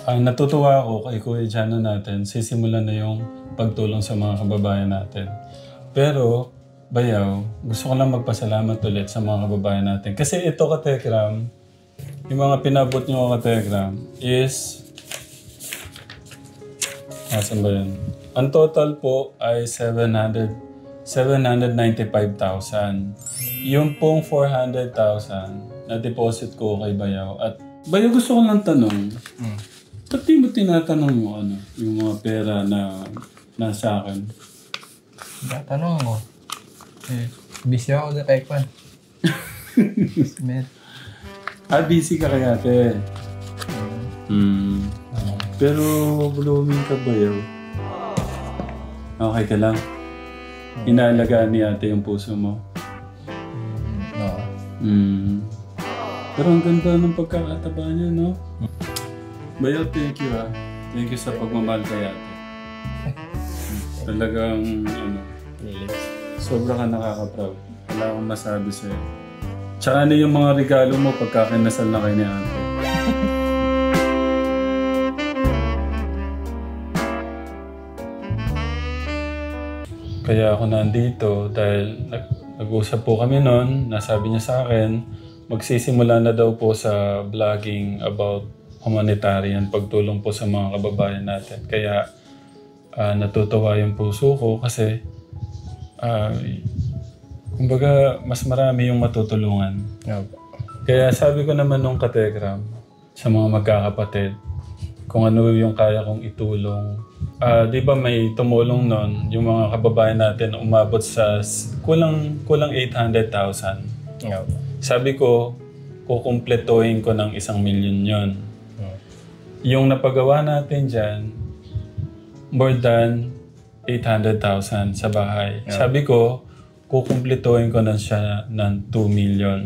Natutuwa ako kay Kuya Jano natin. Sisimulan na yung pagtulong sa mga kababayan natin. Pero, Bayaw, gusto ko lang magpasalamat ulit sa mga kababayan natin. Kasi ito, Katekram, yung mga pinabot nyo, Katekram, is... Asan ba yun? Ang total po ay 795,000. Yung pong 400,000 na deposit ko kay Bayaw. At Bayaw, gusto ko lang tanong, ba't di mo tinatanong yung mga pera na nasa akin? Tanong mo. Busy ako na kay Kwan. Busy ka kaya, ate. Pero blooming ka, Bayaw. Okay ka lang? Inaalagaan ni ate yung puso mo? Oo. Pero ang ganda ng pagkakataba niya, no? Bayaw, thank you, ha. Thank you sa pagmamahal kay ate. Talagang, sobra ka nakaka-proud. Wala akong masabi sa'yo. Tsaka ano yung mga regalo mo pagka kinasal na kayo ni ate? Kaya ako nandito dahil nag-usap po kami noon. Nasabi niya sa akin, magsisimula na daw po sa vlogging about humanitarian, pagtulong po sa mga kababayan natin. Kaya natutuwa yung puso ko kasi kumbaga mas marami yung matutulungan. Kaya sabi ko naman nung Katekram sa mga magkakapatid kung ano yung kaya kong itulong. Di ba may tumulong nun yung mga kababayan natin umabot sa kulang 800,000. Sabi ko, kukumpletuhin ko ng 1 milyon yon. Yung napagawa natin dyan, more than 800,000 sa bahay. Sabi ko, kukumpletuhin ko na siya ng 2 million.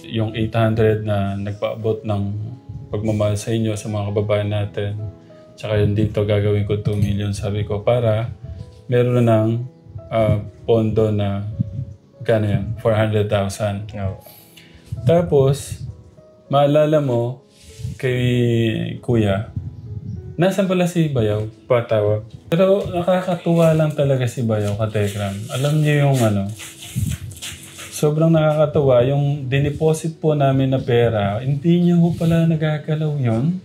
Yung 800 na nagpaabot ng pagmamahal sa inyo, sa mga kababayan natin. Tsaka yun dito, gagawin ko 2 million. Sabi ko, para meron ng pondo na kano yan? 400,000. Tapos, maalala mo, kay Kuya, nasan pala si Bayaw? Patawag. Pero nakakatuwa lang talaga si Bayaw, Katekram. Alam niyo yung sobrang nakakatuwa. Yung dineposit po namin na pera, hindi niyo po pala nagagalaw yun.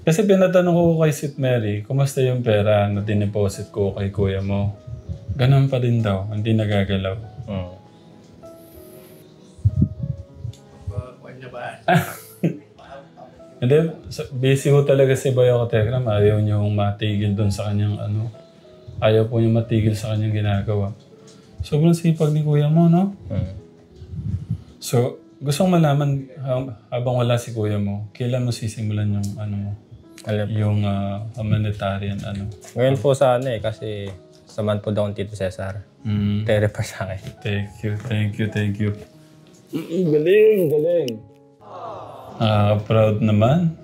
Kasi pinatanong ko kay St. Mary, kumusta yung pera na dineposit ko kay Kuya mo? Ganun pa din daw, hindi nagagalaw. Hindi, busy ho talaga si Bayaw, Katekram. Ayaw niyong matigil doon sa kanyang ayaw po niya matigil sa kanyang ginagawa. Sobrang sipag ni Kuya mo, no? So, gusto kong malaman, habang wala si Kuya mo, kailan mo sisimulan yung yung humanitarian Ngayon po sana kasi saman po daw ang Tito Cesar. Te-refer sa akin. Thank you. Galing. Proud naman.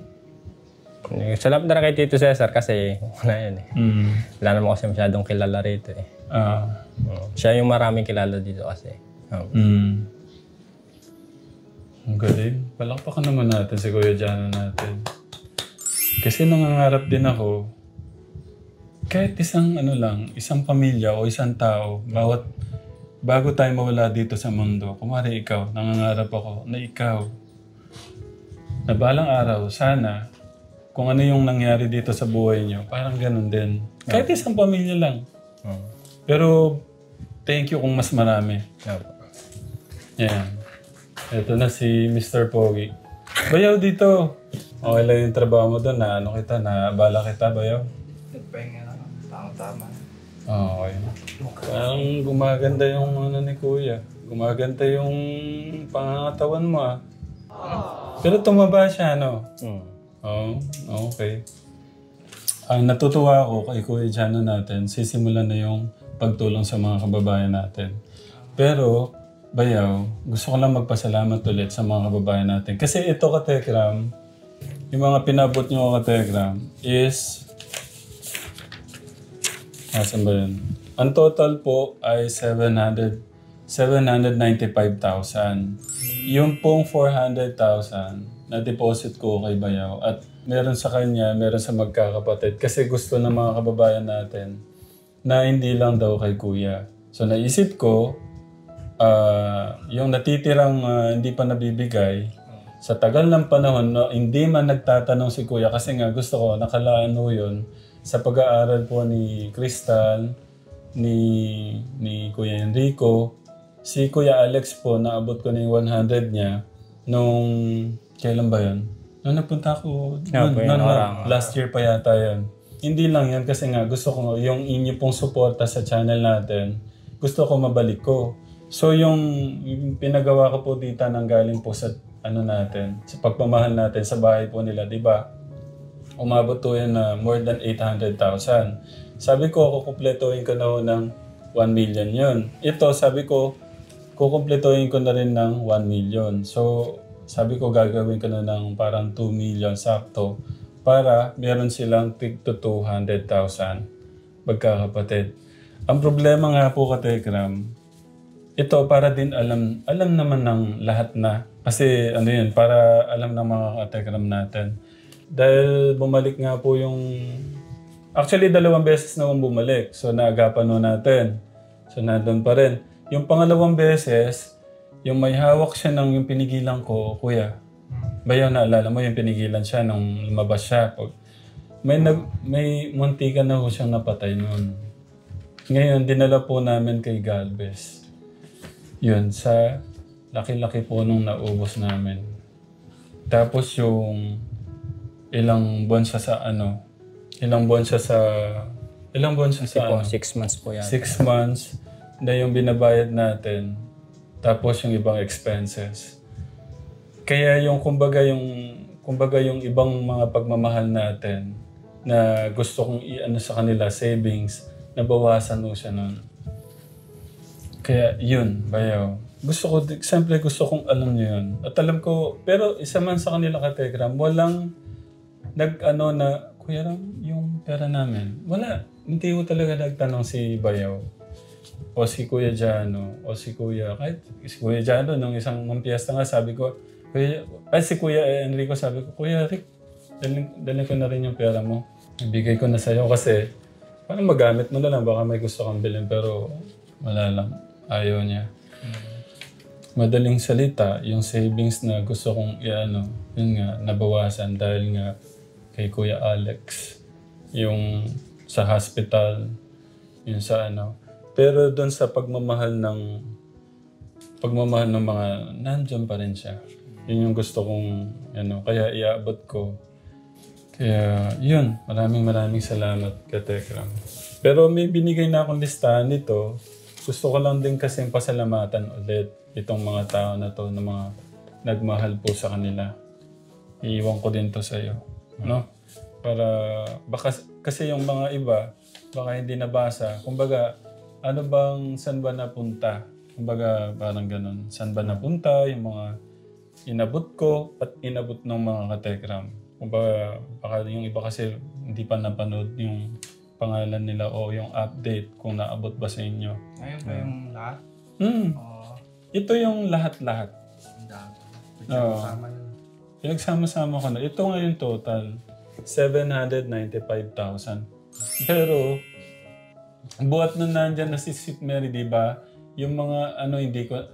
Salamat na kay Tito Cesar kasi wala yun eh. Wala naman kasi masyadong kilala rito eh. Siya yung maraming kilala dito kasi. Ang galing. Palakpakan naman natin si Kuya Jano natin. Kasi nangangarap din ako, kahit isang isang pamilya o isang tao, bago tayo mawala dito sa mundo, kumari ikaw, nangangarap ako na ikaw, na balang araw, sana, kung ano yung nangyari dito sa buhay niyo, parang ganun din. Kahit isang pamilya lang. Pero, thank you kung mas marami. Yan. Ito na si Mr. Pogi. Bayaw dito. Okay lang yung trabaho mo doon na bala kita, Bayaw. Nagpahinga na lang. Tama-tama. Okay. Parang gumaganda yung ni Kuya. Gumaganda yung pangangatawan mo, Pero tumaba siya, okay. Natutuwa ako kay Kuya Jano natin. Sisimulan na yung pagtulong sa mga kababayan natin. Pero, Bayaw, gusto ko lang magpasalamat ulit sa mga kababayan natin. Kasi ito, Katekram, yung mga pinabot nyo, Katekram, is... Asan ba yun? Ang total po ay 795,000. Yung pong 400,000 na-deposit ko kay Bayaw. At meron sa kanya, meron sa magkakapatid. Kasi gusto ng mga kababayan natin na hindi lang daw kay Kuya. So naisip ko, yung natitirang hindi pa nabibigay, sa tagal ng panahon, no, hindi man nagtatanong si Kuya kasi nga gusto ko, nakalaan ho yun sa pag-aaral po ni Crystal, ni Kuya Enrico. Si Kuya Alex po, naabot ko na yung 100 niya nung, kailan ba yun? Nung nagpunta ako, last year pa yata yun. Hindi lang yan kasi nga gusto ko yung inyo pong suporta sa channel natin, gusto ko mabalik ko. So yung pinagawa ko po dito nang galing po sa natin, sa pagmamahal natin sa bahay po nila, di ba? Umabot po yan na more than 800,000. Sabi ko, kukumpletuhin ko na ho ng 1 million yun. Ito, sabi ko, kukumpletuhin ko na rin ng 1 million. So, sabi ko, gagawin ko na ng parang 2 million sakto para meron silang tig to 200,000 magkakapatid. Ang problema nga po, Katekram, ito para din alam naman ng lahat na. Kasi ano yun, para alam ng mga Katekram natin. Dahil bumalik nga po yung... Actually, 2 beses na bumalik. So, naagapan nun natin. So, nandun pa rin. Yung pangalawang beses, yung may hawak siya ng yung pinigilan ko, Kuya. Bayaw, naalala mo yung pinigilan siya nung lumabas siya. May muntikan na ho siyang napatay nun. Ngayon, dinala po namin kay Galvez. Yun, sa laki-laki po nung naubos namin. Tapos yung ilang buwan siya sa ilang buwan siya sa 6 months po yan. 6 months na yung binabayad natin. Tapos yung ibang expenses. Kaya yung kumbaga yung ibang mga pagmamahal natin na gusto kong sa kanila, savings, nabawasan mo siya nun. Kaya yun, Bayaw. Gusto kong alam niyo yun. At alam ko, pero isa man sa kanila, Katekram, walang na, Kuya Ram, yung pera namin. Wala. Hindi ko talaga nagtanong si Bayaw. O si Kuya Jano. O si Kuya. Kahit si Kuya Jano, nung isang piyesta nga, sabi ko, si Kuya Enrico, sabi ko, Kuya Rick, dalhin ko na rin yung pera mo. Ibigay ko na sa'yo kasi parang magamit mo na lang. Baka may gusto kang bilhin pero wala lang. Ayaw niya. Madaling salita, yung savings na gusto kong yun nga, nabawasan dahil nga kay Kuya Alex. Yung sa hospital, yung sa Pero doon sa pagmamahal ng mga, nandiyan pa rin siya. Yun yung gusto kong, kaya iabot ko. Kaya, yun, maraming salamat, Katekram. Pero may binigay na akong listahan nito. Gusto ko lang din kasing pasalamatan ulit itong mga tao na to, na mga nagmahal po sa kanila. Iiwan ko din to sa'yo. No? Para, baka, kasi yung mga iba, baka hindi nabasa. Kumbaga, saan ba napunta? Kumbaga, parang ganun. Saan ba napunta? Yung mga inabot ko at inabot ng mga Katekram. Kumbaga, baka yung iba kasi hindi pa napanood yung pangalan nila o yung update kung naabot ba sa inyo. Ayun ba yung lahat? Ito yung lahat-lahat. Pinagsama yun. Pinagsama-sama ko na. Ito nga yung total. 795,000. Pero, buhat na nandyan na si Sweet Mary, di ba? Yung mga hindi ko...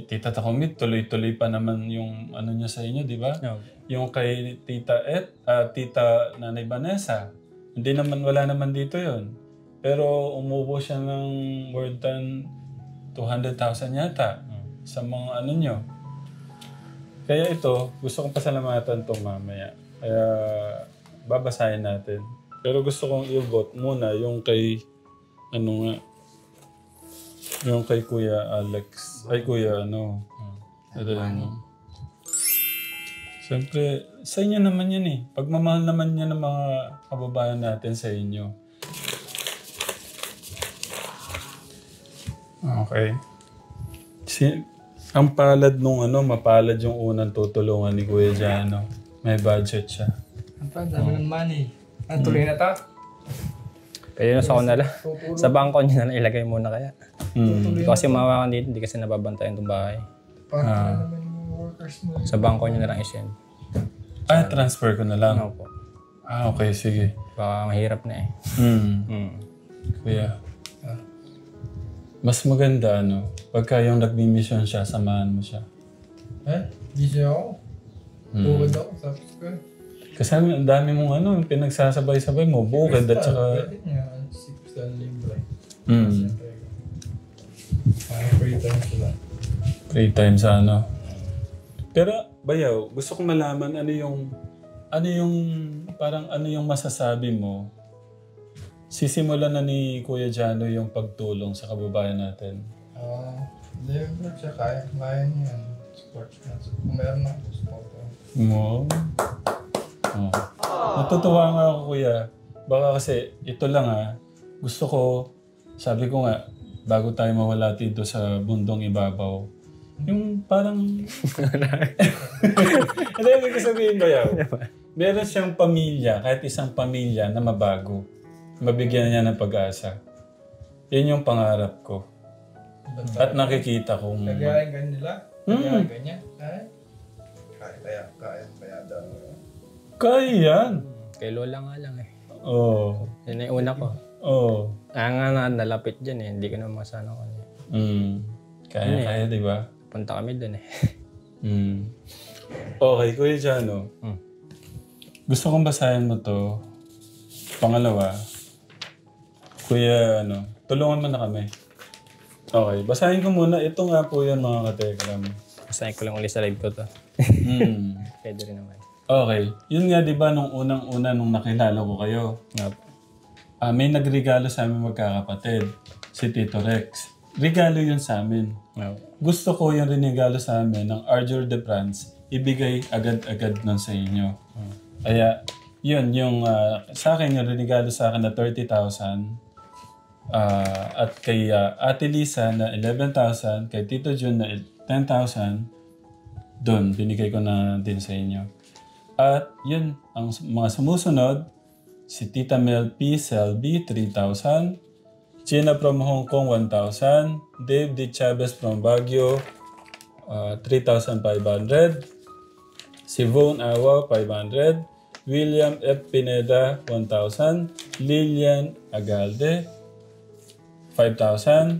Tita Takomit, tuloy-tuloy pa naman yung niya sa inyo, di ba? No. Yung kay Tita Tita Nanay Vanessa. Wala naman dito yon. Pero umubo siya ng more than 200,000 yata sa mga nyo. Kaya ito, gusto kong pasalamatan to mamaya. Kaya babasahin natin. Pero gusto kong i-vote muna yung kay yung kay Kuya Alex. Ay, Kuya Siyempre, sa inyo naman yan eh. Pagmamahal naman yan ng mga kababayan natin sa inyo. Okay. Ang palad nung mapalad yung unang tutulungan ni Kuya Jano. May budget siya. Ang dami ng money. Tuloy na to? Kaya sa na lang. Sa bangko niyo na lang ilagay muna kaya. Kasi mawakan dito, hindi kasi nababantayan itong bahay. Para naman yung workers mo. Sa bangko niyo na lang i-send. Transfer ko na lang. Ano po. Okay, sige. Baka mahirap na eh. Kuya, mas maganda pagka yung nagmi-mission siya, samahan mo siya. Busy ako. Bukod ako, tapos ko. Kasi ang dami mong pinagsasabay-sabay mo, bukid at saka... Pwede nga, 6 libre. Mm. Free time sila. Free time sa Pero, Bayaw, gusto kong malaman ano yung masasabi mo. Sisimulan na ni Kuya Jano yung pagtulong sa kababayan natin. Libre siya, kaya niya yan. Sports na. Kung meron na, sport ko. Natutuwa nga ako, Kuya. Baka kasi, ito lang gusto ko, sabi ko nga, bago tayo mawala dito sa bundong ibabaw, yung parang... Ito yung ibig sabihin, Bayaw. Meron siyang pamilya, kahit isang pamilya na mabago. Mabigyan niya ng pag-asa. Yun yung pangarap ko. At nakikita kong... Nagayagan nila? Nagayagan niya? Kaya daw. Kaya yan. Kay Lola nga lang eh. Oo. Yun na yung una ko. Oo. Nga nalapit dyan eh. Hindi ko na masana ko niya. Kaya, di ba? Punta kami dun eh. Okay, Kuya Jano. Gusto kong basahin mo to. Pangalawa. Kuya, tulungan mo na kami. Okay, basahin ko muna. Ito nga po yan, mga katekram. Basahin ko lang ulit sa live ko to. Pwede rin naman. Okay. Yun nga, di ba, nung unang-una nung nakilala ko kayo, may nagregalo sa amin magkakapatid. Si Tito Rex. Regalo yun sa amin. Gusto ko yung regalo sa amin ng Arjur de France, ibigay agad-agad nun sa inyo. Kaya, yun, yung sa akin, yung regalo sa akin na 30,000, at kay Ate Lisa na 11,000, kay Tito Jun na 10,000, doon, binigay ko na din sa inyo. At yun, ang mga sumusunod, si Tita Mel P. Selby, 3,000, Gina from Hong Kong, 1,000, Dave D. Chavez from Baguio, 3,500, si Von Awa, 500, William F. Pineda, 1,000, Lilian Agalde, 5,000,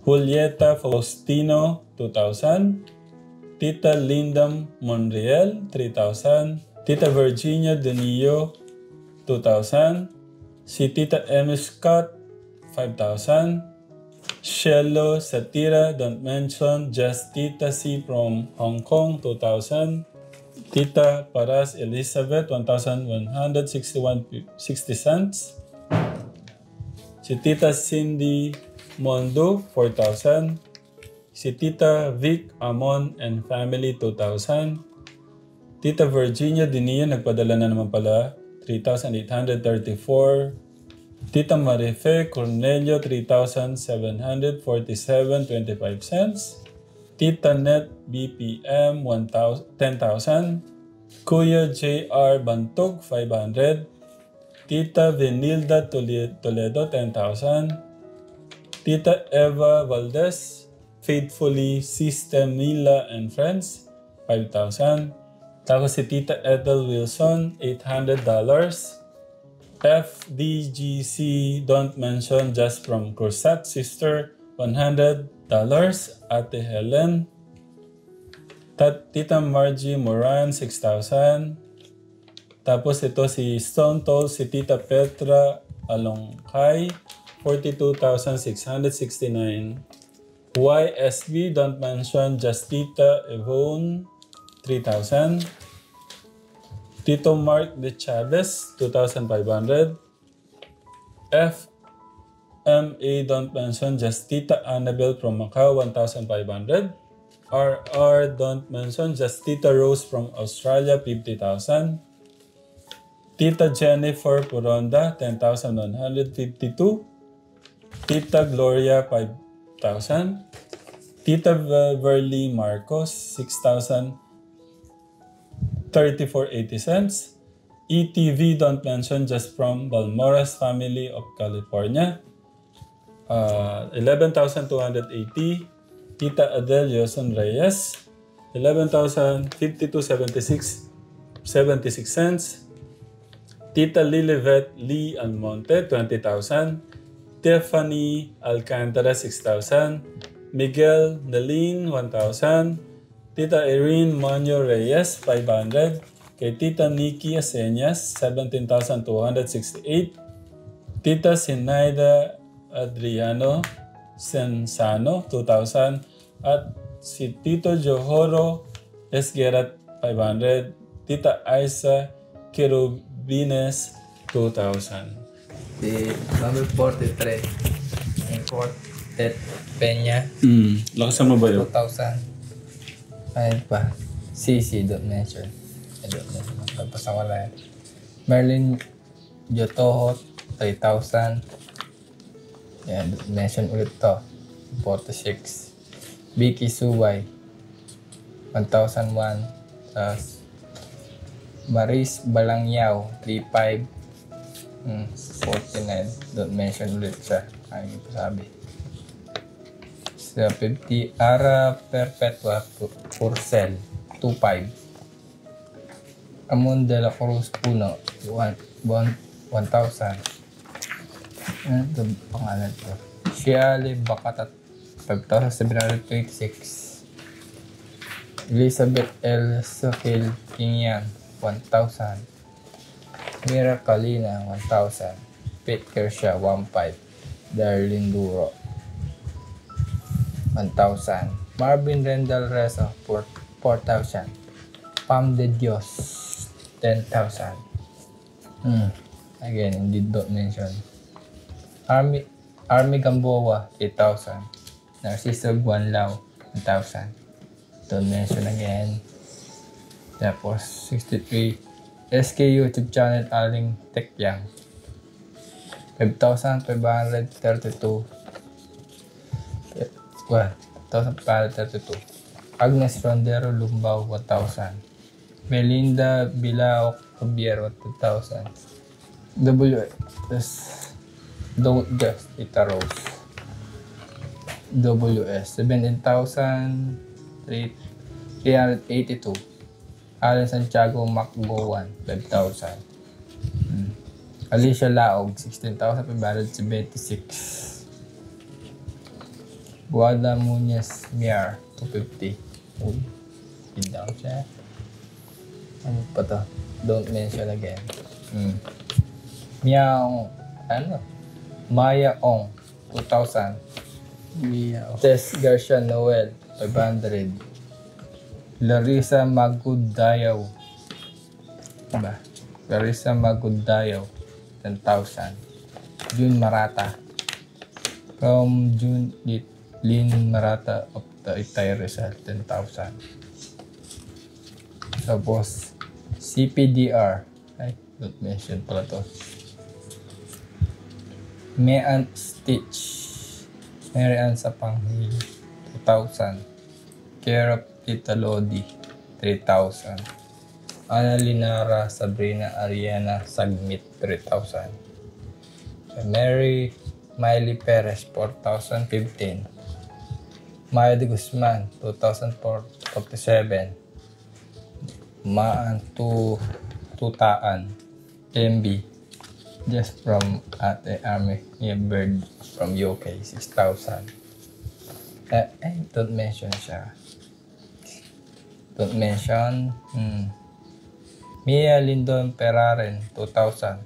Julieta Faustino, 2,000, Tita Linda Monreal, 3,000, Tita Virginia Denillo, 2,000, si Tita M. Scott, 5,000, Shello Satira, don't mention, just Tita C from Hong Kong, 2,000, Tita Paras Elizabeth, 1,161.60 cents, si Tita Cindy Mondo, 4,000, si Tita Vic Amon and family, 2,000, Tita Virginia Dinilla, nagpadala na naman pala, 3,834, Tita Marife Cornelio, 3,747.25 cents. Tita Net BPM, 10,000. Kuya J.R. Bantog, 500. Tita Venilda Toledo, 10,000. Tita Eva Valdez, Faithfully System Mila and Friends, 5,000. Tapos si Tita Ethel Wilson, $800. FDGC, don't mention, just from Crusat Sister, $100. Ate Helen. Tita Margie Moran, 6,000. Tapos ito si Stone Toll, si Tita Petra Alongkay, 42,669. YSB, don't mention, just Tita Yvonne, 3,000. Tito Mark de Chavez, 2,500. FMA, don't mention, just Tita Annabelle from Macau, 1,500. RR, don't mention, just Tita Rose from Australia, 50,000. Tita Jennifer Puronda, 10,152. Tita Gloria, 5,000. Tita Verly Marcos, 6,034.80 cents. ETV, don't mention, just from Balmoras family of California, 11,280. Tita Adele Yoson Reyes, 11,052.76. 76 cents. Tita Lilibet Lee Almonte, 20,000. Tiffany Alcantara, 6,000. Miguel Naline, 1,000. Tita Irene Monyo Reyes, 500. Kay Tita Nikki Aseñas, 17,268. Tita Sinaida Adriano Sensano, 2,000. At si Tito Johoro Esguerat, 500. Tita Isa Kirubines, 2,000. Si number 43. Yung Quartet Peña. Lakasan mo ba yun? 2,000. Ayun pa. CC, don't mention. Don't mention. Tapos ang wala yan. Merlin Jotohot, 3,000. Yan, don't mention ulit to. 46. Vicky Suway, 1,001. Tapos Maris Balangyaw, 3,500. 49. Don't mention ulit siya. Ayaw ko sabi. Sa 50, Ara Perpetua Purcell, 2,500. Amon de la Cruz Puno, 1,000. Ano ito pangalan ito? Shiali Bakatat, 5,726. Elizabeth L. Sokil Kinyan, 1,000. Mira Kalina, 1,000. Pete Kershaw, 1,500. Darlene Duro, 1,000. Marvin Rendal Rezo, 4,000. Pam de Dios, 10,000. Again, hindi don't mention. Army Gamboa, 8,000. Narciso Guanlao, 1,000. Don't mention again. Tapos, 63. SK YouTube channel Aling Tekyang, 5,532. 5,532. Agnes Rondero Lumbao, 1,000. Melinda Bilao Javier, 2,000. Don't just Tita Rose. WS 17,382. Alan Santiago Macbowan, 5,000. Alicia Laog, 16,576. Guada Muñez Miar, 250. Pin down siya. Ano pa to? Don't mention again. Maya Ong, 2,000. Tess Garcia Noel, 500. Larissa Magudayaw. Diba? Larissa Magudayaw, 10,000. June Marata. From June Lynn Marata of the Itay Rizal, 10,000. Tapos, CPDR. Ay, don't mention pala to. Mayan Stitch. Mary Ann Sapanghil, 2,000. Care of Tita Lodi, 3,000. Ana Linara Sabrina Ariana Sagmit, 3,000. Mary Miley Perez, 4,015. Maya de Guzman, 2,047. Maan Tutaan, MB, just from Ate Army, Bird from UK, 6,000. Don't mention siya. Don't mention. Mia Lindon Peraren, 2,000.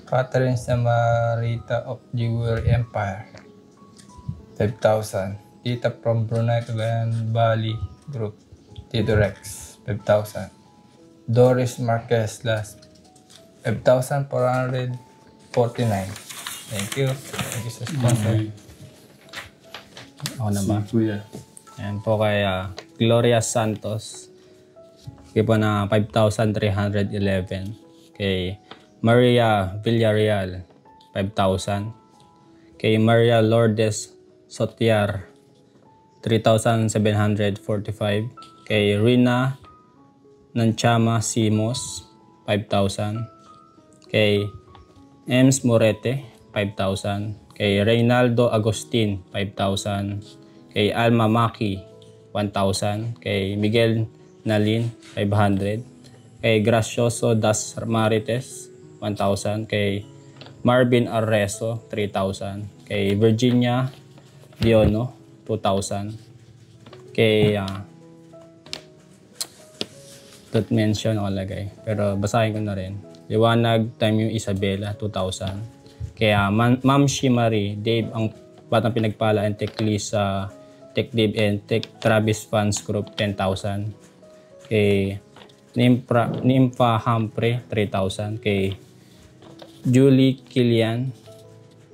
Catherine Samarita of Jewelry Empire, 5,000. Tita from Brunei Cagayan Bali Group, Tito Rex, 5,000. Doris Marquez last, 5,449. Thank you. Thank you sa sponsor. Ako na ba? Kuya. Ayan po kay Gloria Santos. Kaya po na 5,311. Kay Maria Villarreal, 5,000. Kay Maria Lourdes Sotiar, 3,745. Kay Rina Nanchama Simos, 5,000. Kay Ems Morete, 5,000. Kay Reynaldo Agustin, 5,000. Kay Alma Maki, 1,000. Kay Miguel Nalin, 500. Kay Gracioso Das Marites, 1,000. Kay Marvin Arreso, 3,000. Kay Virginia Diono, 2,000. Kay dot mention ako lagay. Pero basahin ko na rin. Liwanag time yung Isabela, 2,000. Kaya Ma'am Shimari, Dave ang Batang Pinagpala, and Tech Lisa, Tech Dave and Tech Travis Fans Group, 10,000. Kay Nympha Humphrey, 3,000. Kay Julie Kilian.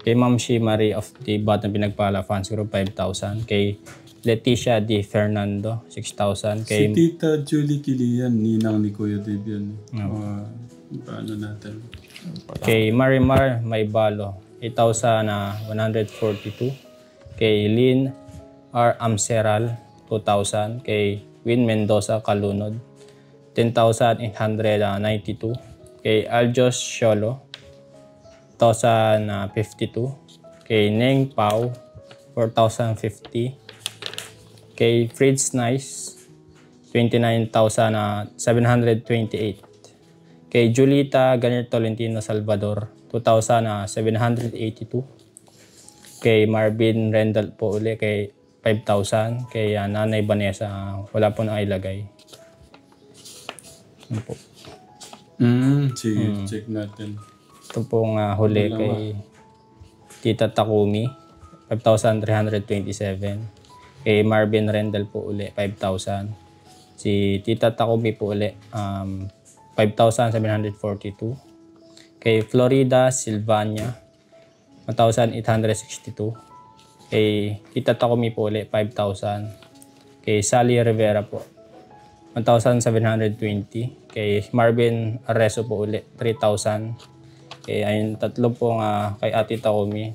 Kay Ma'am Shimari of the Batang Pinagpala Fans Group, 5,000. Kay Leticia Di Fernando, 6,000. Si Tita Julie Kilian, ninang ni Kuya Dave yan. Paano natin? Kay Marimar Maybalo, 8,142. Kay Lynn R. Amseral, 2,000. Kay Win Mendoza Calunod, 10,892. Kay Aljos Sholo, 1,052. Kay Neng Pau, 4,050. Kay Fritz Nice, 29,728. Kay Julita Ganir Tolentino Salvador, 2,782. Kay Marvin Rendal po uli, kay 5,000. Kay Nanay Vanessa, wala po na ilagay. Ano po? Sige, check natin. Ito pong huli kay Tita Takumi, 5,327. Kay Marvin Rendal po uli, 5,000. Si Tita Takumi po uli, 5,742. Kay Florida Silvania, 1,862. Kay Tita Takumi po uli, 5,000. Kay Sally Rivera po, 1,720. Kay Marvin Arreso po uli, 3,000. Kay ayun, tatlo po kay Ate Takumi,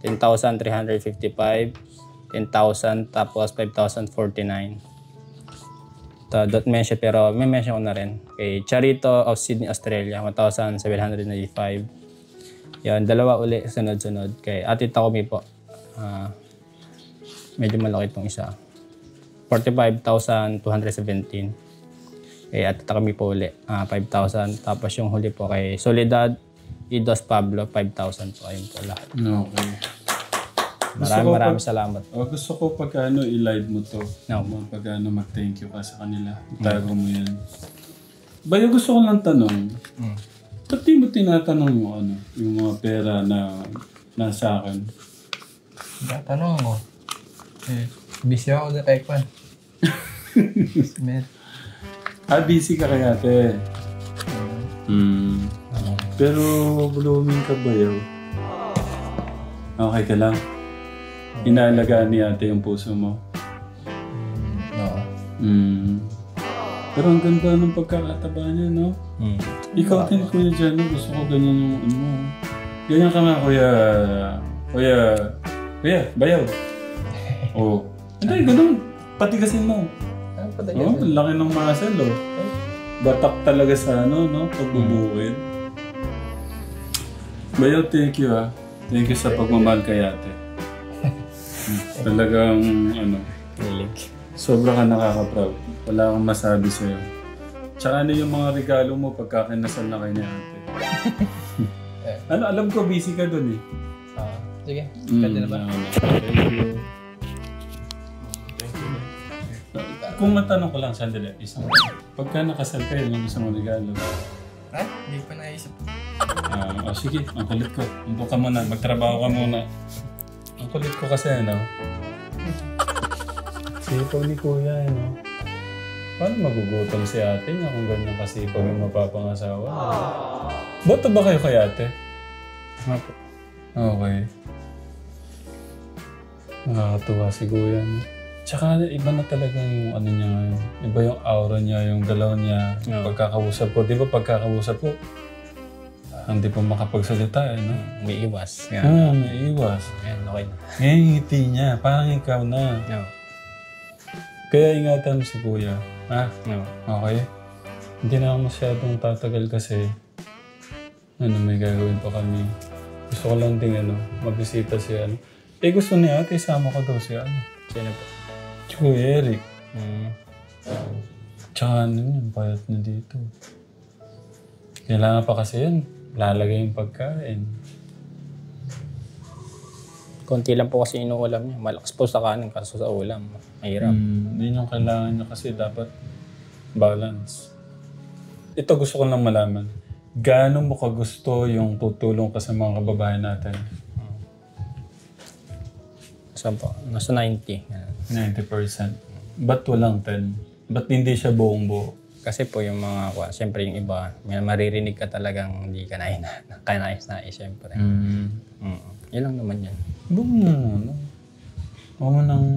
10,355. 10,000, tapos 5,049. Dot mention, pero may mention ko na rin. Kay Charito of Sydney, Australia, 1,795. Yan, dalawa uli, sunod-sunod. Kay Ate Takumi po, medyo malaki itong isa. 45,217. Kay Ate Takumi po uli, 5,000. Tapos yung huli po kay Soledad Idos Pablo, 5,000 po. Ayun po lahat. Okay. Maraming salamat. Gusto ko pagkano i-live mo to. No. Pagkano mag-thank you ka sa kanila. Itago mo yan. Bayo, gusto ko lang tanong. Ba't di mo tinatanong yung mga pera na nasa akin? Tanong mo. Busy ako na kay Kwan. Busy ka kaya, ate. Pero blooming ka ba yaw? Okay ka lang? Inaalagaan ni ate yung puso mo? Oo. Pero ang ganda ng pagkakataba niya, no? Ikaw din, Kuya Jano, gusto ko ganyan yung mo. Ganyan ka nga, Kuya, bayaw. Hindi, ganun. Patigasin mo. Laki ng muscle, Batak talaga sa pagbubuhin. Bayaw, thank you, Thank you sa pagmamahal kay ate. Talagang, sobra ka nakaka-proud. Wala akong masabi sa'yo. Tsaka yung mga regalo mo pagka kinasal na kayo ni ate. Alam ko, busy ka dun Sige, pwede na ba? Thank you. Kung matanong ko lang, sandali, isang pagka nakasal kayo, ano gusto mong regalo? Hindi pa naisip. Sige, ang kulit ko. Upo ka muna, magtrabaho ka muna. Ang kulit ko kasi, sipaw ni Kuya, Paano magugutom si ate niya kung ganyan kasipaw yung mapapangasawa? Boto ba kayo kay ate? Nga po. Okay. Nakakatuwa si Kuya, Tsaka iba na talaga yung niya ngayon. Iba yung aura niya, yung galaw niya, yung pagkakausap ko. Di ba pagkakausap ko, hindi pa makapagsalita, May iwas. May iwas. Okay na. Ngayon yung ngiti niya, parang ikaw na. Kaya ingatan mo si Kuya. Okay? Hindi na ako masyadong tatagal kasi may gagawin pa kami. Gusto ko lang din mabisita si gusto niya ate, isama ko daw si Sino po? Kuya Eric. Tsaka yun, payat na dito. Kailangan pa kasi yun. Lalagay yung pagkain. Konti lang po kasi inuulam niya. Malakas po sa kanin kaso sa ulam. Mahirap. Yun yung kailangan niya kasi dapat balance. Ito gusto ko lang malaman. Gaano mo kagusto yung tutulong ka sa mga kababayan natin? Saan po? Nasa 90. 90%. Ba't walang 10? Ba't hindi siya buong buo? Kasi po yung mga, siyempre yung iba, may maririnig ka talagang hindi ka kanais-nais, siyempre. Yun lang naman yan. Huwag mo, no? Huwag mo nang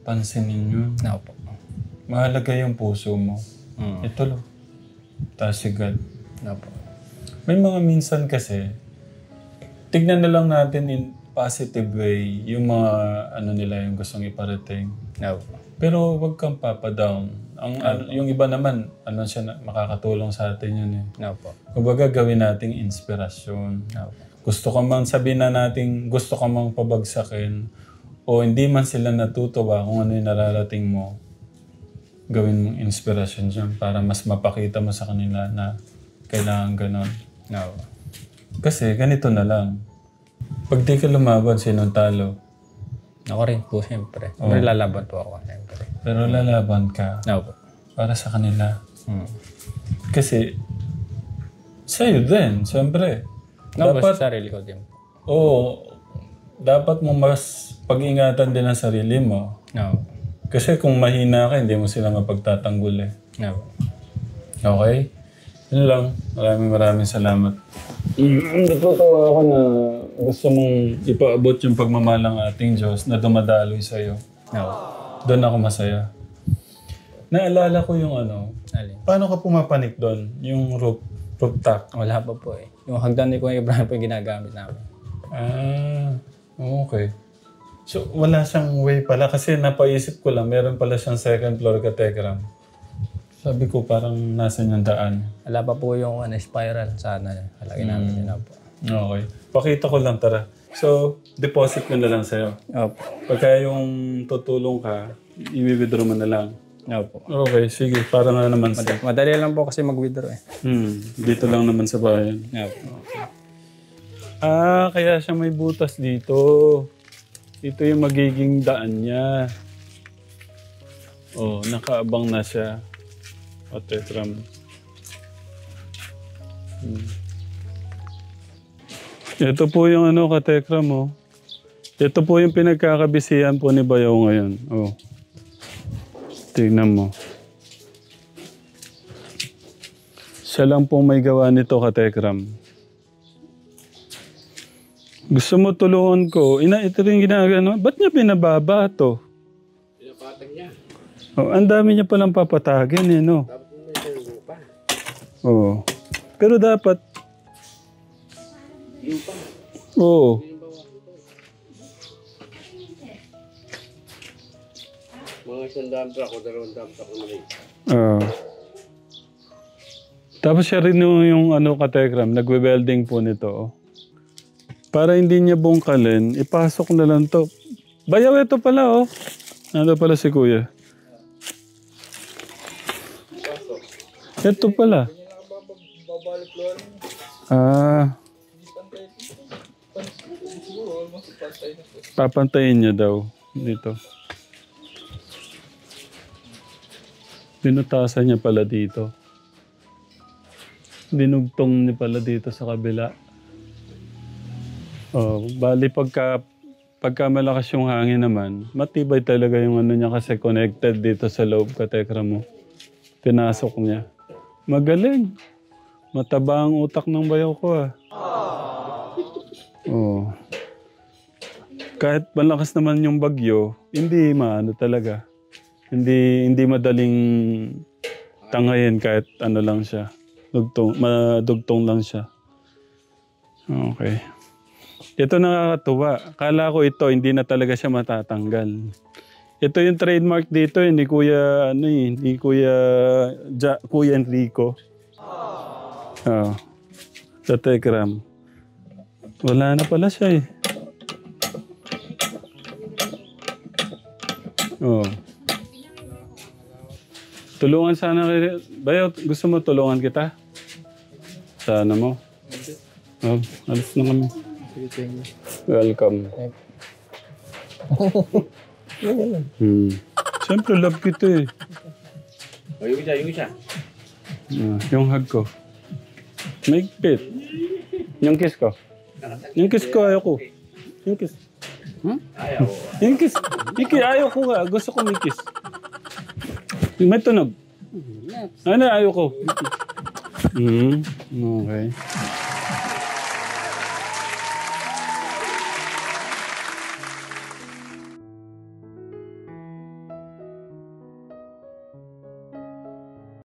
pansinin yun. No po. Mahalaga yung puso mo. Ito lo. Tasigad. No po. May mga minsan kasi, tignan na lang natin in positive way yung mga ano nila yung gustong iparating. No po. Pero wag kang papadown. Yung iba naman, makakatulong sa atin yun eh. No po. Kumbaga gawin nating inspirasyon. No po. Gusto ka mang sabihin na natin, gusto ka mang pabagsakin, o hindi man sila natutuwa kung ano yung nararating mo, gawin mong inspirasyon dyan para mas mapakita mo sa kanila na kailangan ganon. No. Kasi ganito na lang. Pag di ka lumaban, sinong talo? Ako rin po, siyempre. Pero lalaban po ako, siyempre. Pero lalaban ka No po. para sa kanila. Kasi, sa'yo din, siyempre. No, Dapat, basta sarili ko din po. dapat mo mas pag-ingatan din ang sarili mo. No. Kasi kung mahina ka, hindi mo sila mapagtatanggol eh. No. Okay? Yun lang. Maraming salamat. Natutuwa ako na gusto mong ipaabot yung pagmamahal ng ating Diyos na dumadaloy sa'yo. No. Doon ako masaya. Naalala ko yung Alin? paano ka pumapanik doon? Yung rooftop. Wala pa po eh. Yung hagdan ni Kuya Ibrahim po yung ginagamit namin. Okay. So, wala siyang way pala. Kasi napaisip ko lang, meron pala siyang second floor kategram. Sabi ko, parang nasa niyang daan. Wala pa po yung spiral. Sana halagin namin yun na po. Okay. Pakita ko lang, tara. So, deposit ko na lang sa'yo. Opo. Pagka yung tutulong ka, i-withdraw mo na lang. Opo. Okay, sige. Para nga naman sa... Madali lang po kasi mag-withdraw eh. Dito lang naman sa bayan. Opo. Kaya siya may butas dito. Ito yung magiging daan niya. Nakaabang na siya. Katekram. Ito po yung katekram, Ito po yung pinagkakabisihan po ni Bayaw ngayon. Tignan mo. Siya lang po may gawa nito, katekram. Gusto mo tulungan ko? Ito rin ginagano. Ba't niya binababa to? Pinapatag niya. Ang dami niya palang papatagin no? Tapos may tulo pa. Pero dapat... Yung pa. Mga 100 truck o 200 truck na mali. Tapos siya rin yung katekram, nagwe-welding po nito. Para hindi niya bungkalin, ipasok na lang to. Bayaw, ito pala Ano pala si Kuya? Ito pala. Papantayin niya daw dito. Binutasan niya pala dito. Dinugtong niya pala dito sa kabila. Bali pagka malakas yung hangin naman, matibay talaga yung niya kasi connected dito sa loob, katekra mo. Pinasok niya. Magaling. Mataba ang utak ng bayaw ko Kahit malakas naman yung bagyo, hindi maano talaga. Hindi madaling tangayin kahit lang siya. Madugtong lang siya. Okay. Ito nakakatuwa. Kala ko ito, hindi na talaga siya matatanggal. Ito yung trademark dito, ni Kuya, Kuya Enrico. Sa Telegram. Wala na pala siya Tulungan sana kayo. Bayaw, gusto mo tulungan kita? Sa ano mo? Oh, alis na kami. Welcome. Siyempre, love kita eh. O, yung isa. Yung hug ko. Maigpit. Yung kiss ko. Yung kiss ko, ayaw ko. Yung kiss. Ayaw. Yung kiss. Yung kiss, ayaw ko nga. Gusto ko may kiss. May tunog. Ano, ayaw ko. Okay.